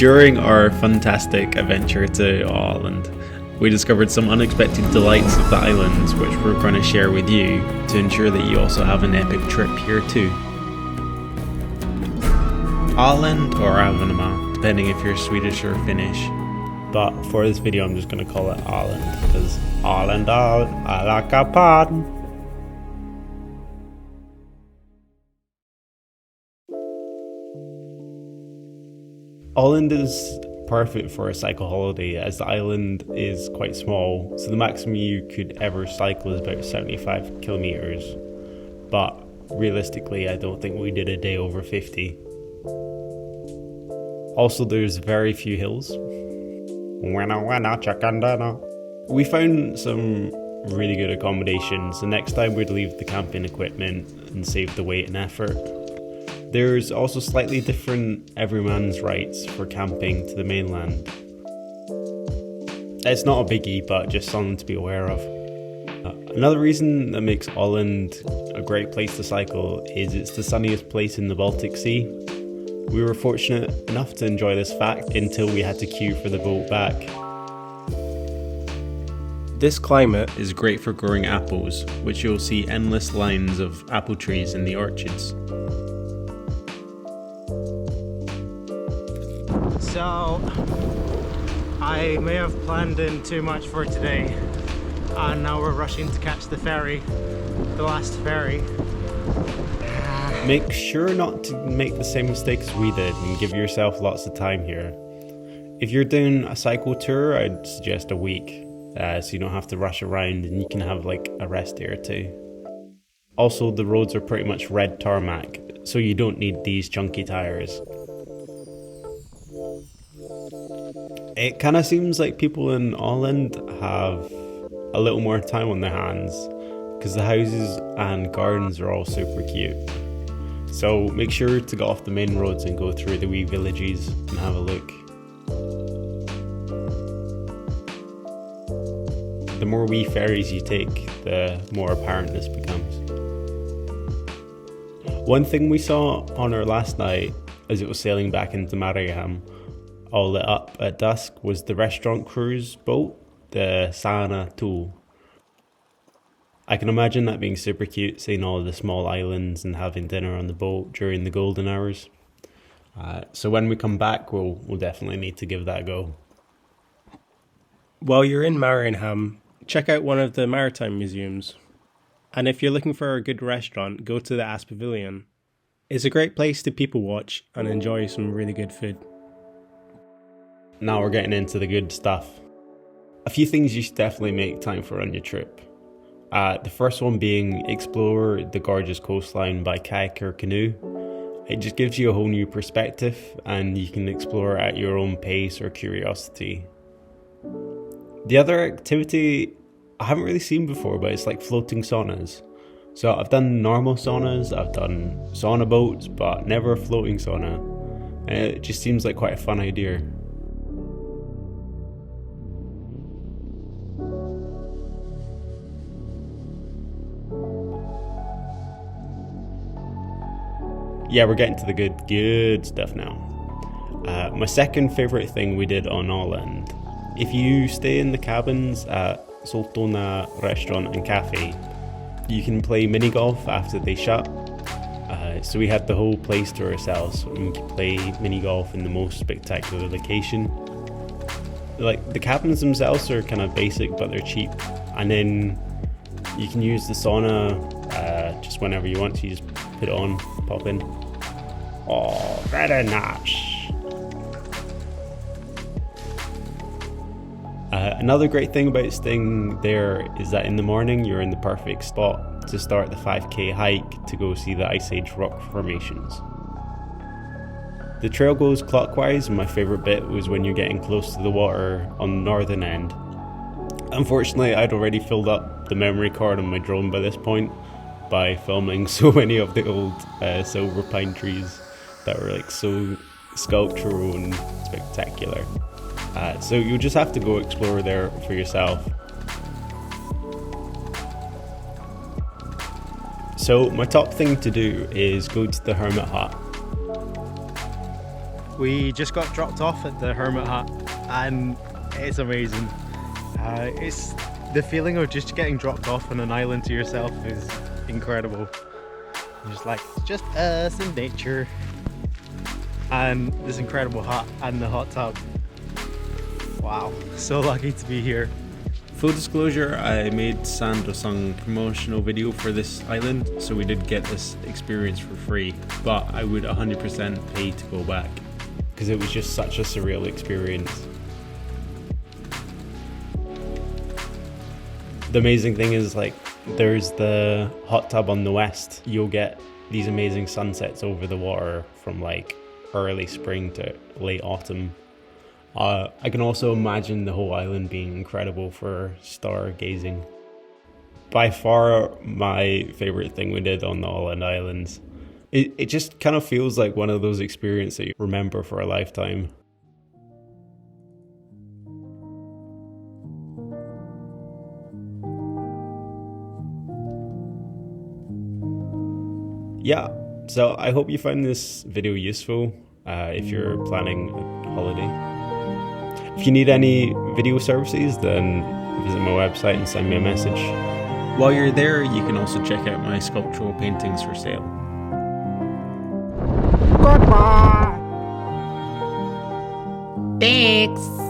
During our fantastic adventure to Åland, we discovered some unexpected delights of the islands which we're going to share with you to ensure that you also have an epic trip here too. Åland or Ahvenanmaa, depending if you're Swedish or Finnish. But for this video I'm just going to call it Åland because Åland I like a pod. Åland is perfect for a cycle holiday as the island is quite small, so the maximum you could ever cycle is about 75 kilometers. But realistically, I don't think we did a day over 50. Also, there's very few hills. We found some really good accommodations, so next time we'd leave the camping equipment and save the weight and effort. There's also slightly different everyman's rights for camping to the mainland. It's not a biggie, but just something to be aware of. Another reason that makes Åland a great place to cycle is it's the sunniest place in the Baltic Sea. We were fortunate enough to enjoy this fact until we had to queue for the boat back. This climate is great for growing apples, which you'll see endless lines of apple trees in the orchards. So, I may have planned in too much for today, and now we're rushing to catch the ferry, the last ferry. Make sure not to make the same mistakes we did and give yourself lots of time here. If you're doing a cycle tour, I'd suggest a week, so you don't have to rush around and you can have like a rest day or two. Also, the roads are pretty much red tarmac, so you don't need these chunky tires. It kind of seems like people in Åland have a little more time on their hands because the houses and gardens are all super cute. So make sure to get off the main roads and go through the wee villages and have a look. The more wee ferries you take, the more apparent this becomes. One thing we saw on our last night as it was sailing back into Mariehamn, all lit up at dusk, was the restaurant cruise boat, the Sana 2. I can imagine that being super cute, seeing all of the small islands and having dinner on the boat during the golden hours. So when we come back, we'll definitely need to give that a go. While you're in Mariehamn, check out one of the maritime museums. And if you're looking for a good restaurant, go to the Pavilion. It's a great place to people watch and enjoy some really good food. Now we're getting into the good stuff. A few things you should definitely make time for on your trip. The first one being explore the gorgeous coastline by kayak or canoe. It just gives you a whole new perspective and you can explore at your own pace or curiosity. The other activity I haven't really seen before, but it's like floating saunas. So I've done normal saunas, I've done sauna boats, but never a floating sauna. And it just seems like quite a fun idea. Yeah, we're getting to the good stuff now. My second favourite thing we did on Åland. If you stay in the cabins at Soltona Restaurant and Cafe, you can play mini golf after they shut. So we had the whole place to ourselves and we could play mini golf in the most spectacular location. Like the cabins themselves are kind of basic, but they're cheap. And then you can use the sauna just whenever you want. So you just put it on, pop in. Oh, very nice. Another great thing about staying there is that in the morning you're in the perfect spot to start the 5k hike to go see the Ice Age rock formations. The trail goes clockwise and my favourite bit was when you're getting close to the water on the northern end. Unfortunately, I'd already filled up the memory card on my drone by this point by filming so many of the old silver pine trees that were like so sculptural and spectacular. So you'll just have to go explore there for yourself. So my top thing to do is go to the hermit hut. We just got dropped off at the Hermit Hut and it's amazing. It's the feeling of just getting dropped off on an island to yourself is incredible. Just like, it's just us and nature and this incredible hut and the hot tub. Wow, so lucky to be here. Full disclosure, I made Sandra some promotional video for this island, so we did get this experience for free, but I would 100% pay to go back because it was just such a surreal experience. The amazing thing is, like, there's the hot tub on the west. You'll get these amazing sunsets over the water from like early spring to late autumn. I can also imagine the whole island being incredible for stargazing. By far my favourite thing we did on the Åland Islands. It just kind of feels like one of those experiences that you remember for a lifetime. Yeah, so I hope you find this video useful if you're planning a holiday. If you need any video services, then visit my website and send me a message. While you're there, you can also check out my sculptural paintings for sale. Goodbye! Thanks.